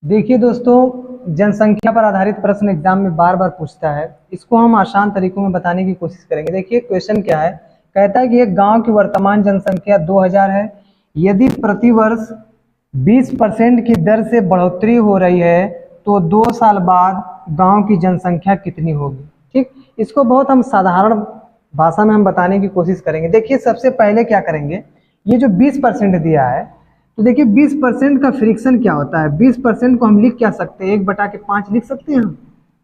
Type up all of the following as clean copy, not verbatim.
देखिए दोस्तों, जनसंख्या पर आधारित प्रश्न एग्जाम में बार बार पूछता है। इसको हम आसान तरीकों में बताने की कोशिश करेंगे। देखिए क्वेश्चन क्या है, कहता है कि एक गांव की वर्तमान जनसंख्या 2000 है। यदि प्रतिवर्ष 20% की दर से बढ़ोतरी हो रही है तो 2 साल बाद गांव की जनसंख्या कितनी होगी। ठीक, इसको बहुत हम साधारण भाषा में हम बताने की कोशिश करेंगे। देखिए सबसे पहले क्या करेंगे, ये जो 20% दिया है, तो देखिए 20% का फ्रिक्शन क्या होता है। 20% को हम लिख क्या सकते हैं, 1/5 लिख सकते हैं हम।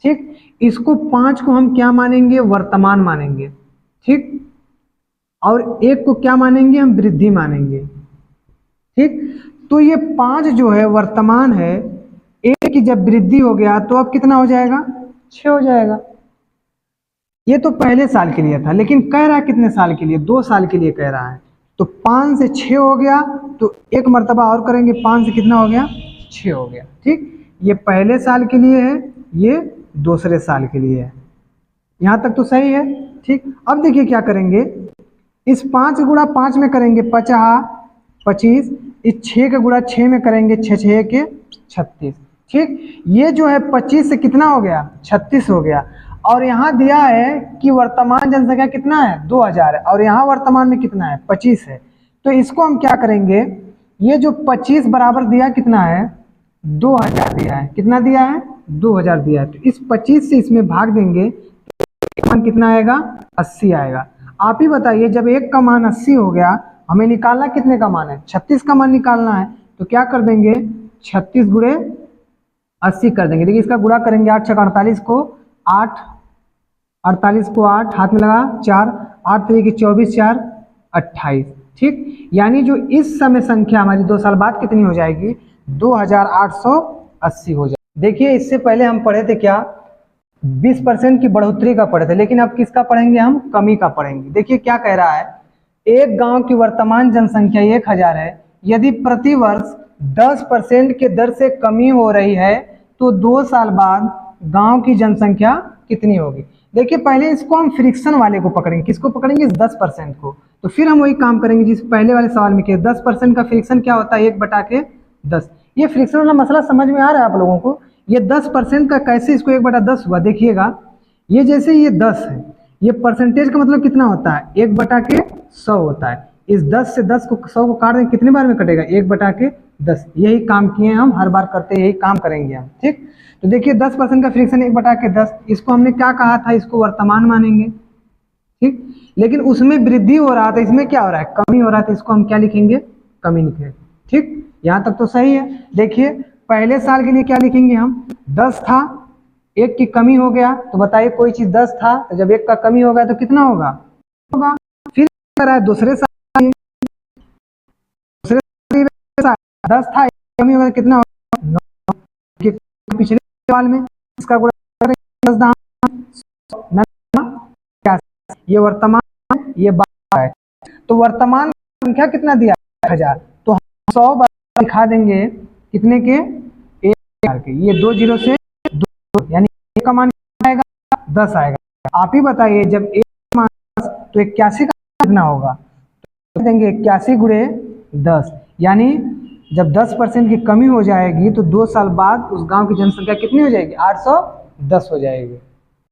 ठीक, इसको 5 को हम क्या मानेंगे, वर्तमान मानेंगे। ठीक, और 1 को क्या मानेंगे, हम वृद्धि मानेंगे। ठीक, तो ये 5 जो है वर्तमान है, 1 की जब वृद्धि हो गया तो अब कितना हो जाएगा, 6 हो जाएगा। ये तो पहले साल के लिए था, लेकिन कह रहा है कितने साल के लिए, 2 साल के लिए कह रहा है। तो 5 से 6 हो गया, तो एक मर्तबा और करेंगे, 5 से कितना हो गया, 6 हो गया। ठीक, ये पहले साल के लिए है, ये दूसरे साल के लिए है। यहाँ तक तो सही है। ठीक, अब देखिए क्या करेंगे, इस 5 गुणा 5 में करेंगे 50 25, इस 6 का गुणा 6 में करेंगे 6 6 के 36। ठीक, ये जो है 25 से कितना हो गया, 36 हो गया। और यहाँ दिया है कि वर्तमान जनसंख्या कितना है, 2000 है, और यहाँ वर्तमान में कितना है, 25 है। तो इसको हम क्या करेंगे, ये जो 25 बराबर दिया कितना है, 2000 दिया है। कितना दिया है, 2000 दिया है। तो इस 25 से इसमें भाग देंगे तो मान कितना आएगा, 80 आएगा। आप ही बताइए, जब 1 का मान 80 हो गया, हमें निकालना कितने का मान है, 36 का मान निकालना है। तो क्या कर देंगे, 36 गुणे 80 कर देंगे। देखिए इसका गुणा करेंगे, 8 छक 48 को 8, 48 को 8 हाथ में लगा 4, 8 3 की 24 4 28। ठीक, यानी जो इस समय संख्या हमारी 2 साल बाद कितनी हो जाएगी, 2880 हो जाएगी। देखिए इससे पहले हम पढ़े थे क्या, 20% की बढ़ोतरी का पढ़े थे, लेकिन अब किसका पढ़ेंगे, हम कमी का पढ़ेंगे। देखिए क्या कह रहा है, एक गांव की वर्तमान जनसंख्या 1000 है। यदि प्रतिवर्ष 10% के दर से कमी हो रही है तो 2 साल बाद गांव की जनसंख्या कितनी होगी। देखिए पहले इसको हम फ्रिक्शन वाले को पकड़ेंगे। किसको पकड़ेंगे, इस 10% को। तो फिर हम वही काम करेंगे जिस पहले वाले सवाल में किया। 10% का फ्रिक्शन क्या होता है, 1/10। ये फ्रिक्शन वाला मसला समझ में आ रहा है आप लोगों को। ये 10% का कैसे इसको 1/10 हुआ, देखिएगा। ये जैसे ये 10 है, ये परसेंटेज का मतलब कितना होता है, 1/100 होता है। इस 10 से 10 को 100 को काट देंगे, कितने बार में कटेगा, 1/10। यही काम किए हम, हर बार करते यही काम करेंगे हम। ठीक, तो देखिए 10% का फ्रिक्शन 1/10, इसको हमने क्या कहा था, इसको वर्तमान मानेंगे। ठीक, लेकिन उसमें वृद्धि हो रहा था, इसमें क्या हो रहा है, कमी हो रहा था, इसको हम क्या लिखेंगे, कमी लिखेंगे। ठीक, यहाँ तक तो सही है। देखिए पहले साल के लिए क्या लिखेंगे हम, 10 था, 1 की कमी हो गया। तो बताइए कोई चीज 10 था, तो जब 1 का कमी हो गया तो कितना होगा, फिर रहा है दूसरे साल, 10 था, 1 कमी हो गया कितना होगा, 9। पिछले साल में इसका गुणा करेंगे 10, ये वर्तमान, ये 12 है। तो वर्तमान संख्या कितना दिया, 1000। तो हम 100 दिखा देंगे कितने के, 1000 के। ये 2 जीरो से 2, यानी 1 का मान आएगा, 10 आएगा। आप ही बताइए, जब 1 मान 10 तो 81 का कितना होगा, तो देंगे 81 गुणे 10। यानी जब 10% की कमी हो जाएगी तो 2 साल बाद उस गांव की जनसंख्या कितनी हो जाएगी, 810 हो जाएगी।